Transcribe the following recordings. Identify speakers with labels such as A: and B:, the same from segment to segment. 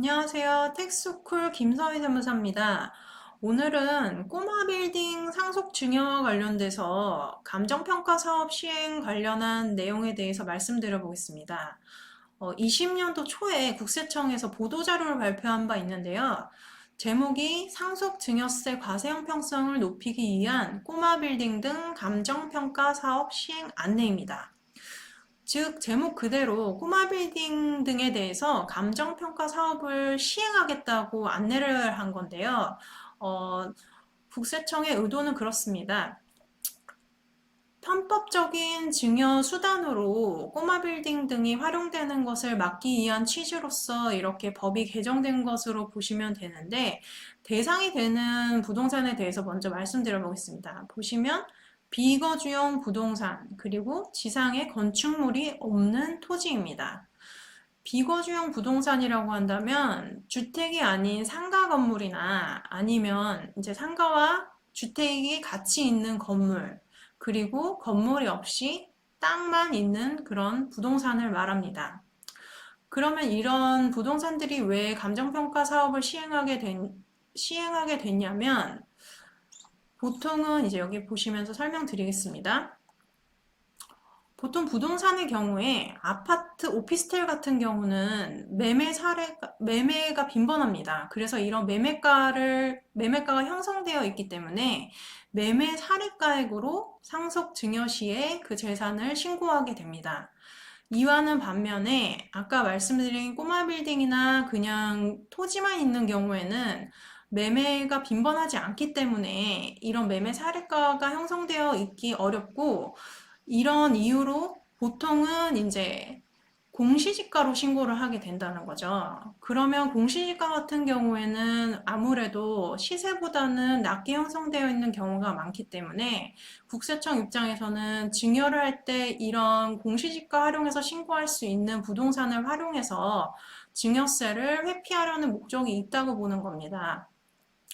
A: 안녕하세요. 텍스쿨 김서희 세무사입니다. 오늘은 꼬마 빌딩 상속 증여 관련돼서 감정평가 사업 시행 관련한 내용에 대해서 말씀드려 보겠습니다. 20년도 초에 국세청에서 보도자료를 발표한 바 있는데요. 제목이 상속 증여세 과세 형평성을 높이기 위한 꼬마 빌딩 등 감정평가 사업 시행 안내입니다. 즉, 제목 그대로 꼬마 빌딩 등에 대해서 감정평가 사업을 시행하겠다고 안내를 한 건데요. 어, 국세청의 의도는 그렇습니다. 편법적인 증여 수단으로 꼬마 빌딩 등이 활용되는 것을 막기 위한 취지로서 이렇게 법이 개정된 것으로 보시면 되는데, 대상이 되는 부동산에 대해서 먼저 말씀드려 보겠습니다. 보시면 비거주용 부동산, 그리고 지상에 건축물이 없는 토지입니다. 비거주용 부동산이라고 한다면 주택이 아닌 상가 건물이나 아니면 이제 상가와 주택이 같이 있는 건물, 그리고 건물이 없이 땅만 있는 그런 부동산을 말합니다. 그러면 이런 부동산들이 왜 감정평가 사업을 시행하게 됐냐면, 보통은 이제 여기 보시면서 설명드리겠습니다. 보통 부동산의 경우에 아파트, 오피스텔 같은 경우는 매매가 빈번합니다. 그래서 이런 매매가가 형성되어 있기 때문에 매매 사례가액으로 상속 증여 시에 그 재산을 신고하게 됩니다. 이와는 반면에 아까 말씀드린 꼬마 빌딩이나 그냥 토지만 있는 경우에는 매매가 빈번하지 않기 때문에 이런 매매 사례가가 형성되어 있기 어렵고, 이런 이유로 보통은 이제 공시지가로 신고를 하게 된다는 거죠. 그러면 공시지가 같은 경우에는 아무래도 시세보다는 낮게 형성되어 있는 경우가 많기 때문에 국세청 입장에서는 증여를 할 때 이런 공시지가 활용해서 신고할 수 있는 부동산을 활용해서 증여세를 회피하려는 목적이 있다고 보는 겁니다.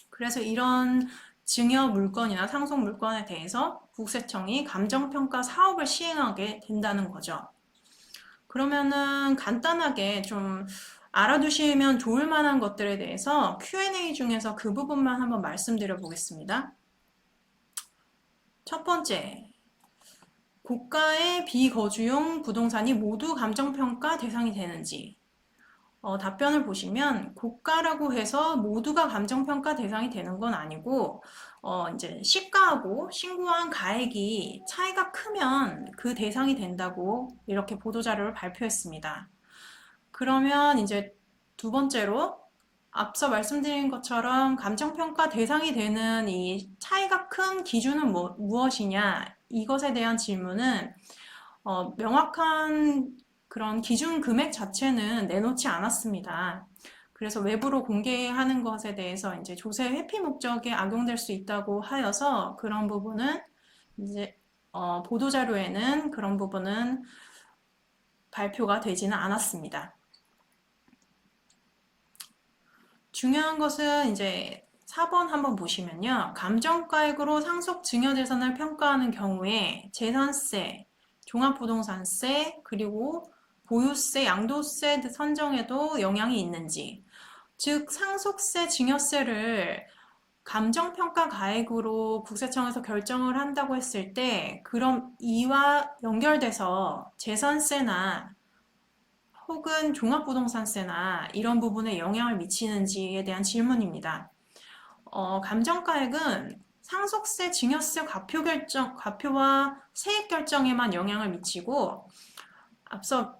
A: 그래서 이런 증여 물건이나 상속 물건에 대해서 국세청이 감정평가 사업을 시행하게 된다는 거죠. 그러면은 간단하게 좀 알아두시면 좋을 만한 것들에 대해서 Q&A 중에서 그 부분만 한번 말씀드려 보겠습니다. 첫 번째, 고가의 비거주용 부동산이 모두 감정평가 대상이 되는지. 답변을 보시면 고가라고 해서 모두가 감정평가 대상이 되는 건 아니고, 이제 시가하고 신고한 가액이 차이가 크면 그 대상이 된다고 이렇게 보도자료를 발표했습니다. 그러면 이제 두 번째로 앞서 말씀드린 것처럼 감정평가 대상이 되는 이 차이가 큰 기준은 무엇이냐, 이것에 대한 질문은 명확한 그런 기준 금액 자체는 내놓지 않았습니다. 그래서 외부로 공개하는 것에 대해서 이제 조세 회피 목적에 악용될 수 있다고 하여서 그런 부분은 이제 보도자료에는 그런 부분은 발표가 되지는 않았습니다. 중요한 것은 이제 4번 한번 보시면요. 감정가액으로 상속 증여재산을 평가하는 경우에 재산세, 종합부동산세, 그리고 보유세, 양도세 선정에도 영향이 있는지, 즉 상속세, 증여세를 감정평가 가액으로 국세청에서 결정을 한다고 했을 때 그럼 이와 연결돼서 재산세나 혹은 종합부동산세나 이런 부분에 영향을 미치는지에 대한 질문입니다. 감정가액은 상속세, 증여세 과표와 세액 결정에만 영향을 미치고, 앞서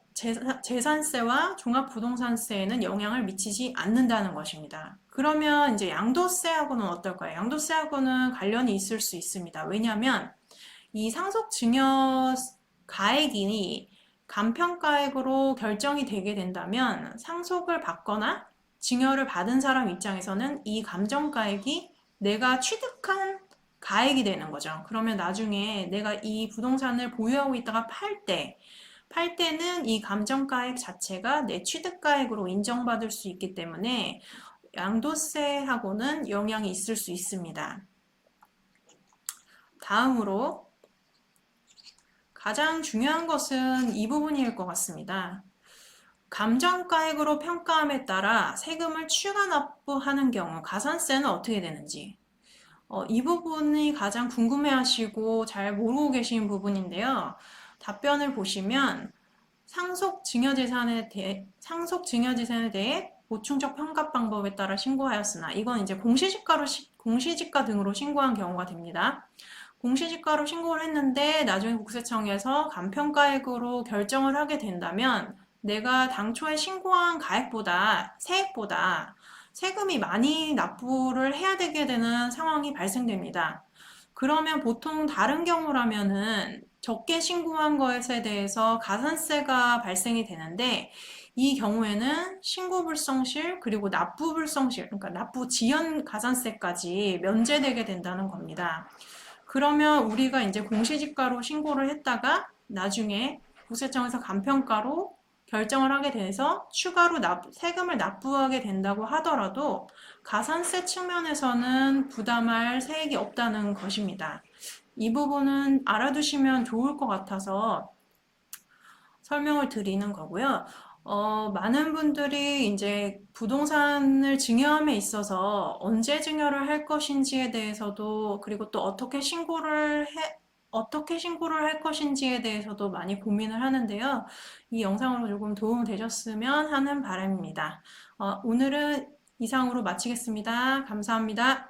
A: 재산세와 종합부동산세에는 영향을 미치지 않는다는 것입니다. 그러면 이제 양도세하고는 어떨까요? 양도세하고는 관련이 있을 수 있습니다. 왜냐하면 이 상속 증여 가액이 감평가액으로 결정이 되게 된다면 상속을 받거나 증여를 받은 사람 입장에서는 이 감정가액이 내가 취득한 가액이 되는 거죠. 그러면 나중에 내가 이 부동산을 보유하고 있다가 팔 때는 이 감정가액 자체가 내 취득가액으로 인정받을 수 있기 때문에 양도세하고는 영향이 있을 수 있습니다. 다음으로 가장 중요한 것은 이 부분일 것 같습니다. 감정가액으로 평가함에 따라 세금을 추가 납부하는 경우 가산세는 어떻게 되는지 이 부분이 가장 궁금해하시고 잘 모르고 계신 부분인데요. 답변을 보시면 상속 증여재산에 대해 보충적 평가 방법에 따라 신고하였으나 이건 이제 공시지가 등으로 신고한 경우가 됩니다. 공시지가로 신고를 했는데 나중에 국세청에서 감평가액으로 결정을 하게 된다면 내가 당초에 신고한 세액보다 세금이 많이 납부를 해야 되게 되는 상황이 발생됩니다. 그러면 보통 다른 경우라면은 적게 신고한 것에 대해서 가산세가 발생이 되는데 이 경우에는 신고불성실 그리고 납부불성실 그러니까 납부 지연 가산세까지 면제되게 된다는 겁니다. 그러면 우리가 이제 공시지가로 신고를 했다가 나중에 국세청에서 감평가로 결정을 하게 돼서 추가로 세금을 납부하게 된다고 하더라도 가산세 측면에서는 부담할 세액이 없다는 것입니다. 이 부분은 알아두시면 좋을 것 같아서 설명을 드리는 거고요. 많은 분들이 이제 부동산을 증여함에 있어서 언제 증여를 할 것인지에 대해서도 그리고 또 어떻게 신고를 할 것인지에 대해서도 많이 고민을 하는데요. 이 영상으로 조금 도움 되셨으면 하는 바람입니다. 오늘은 이상으로 마치겠습니다. 감사합니다.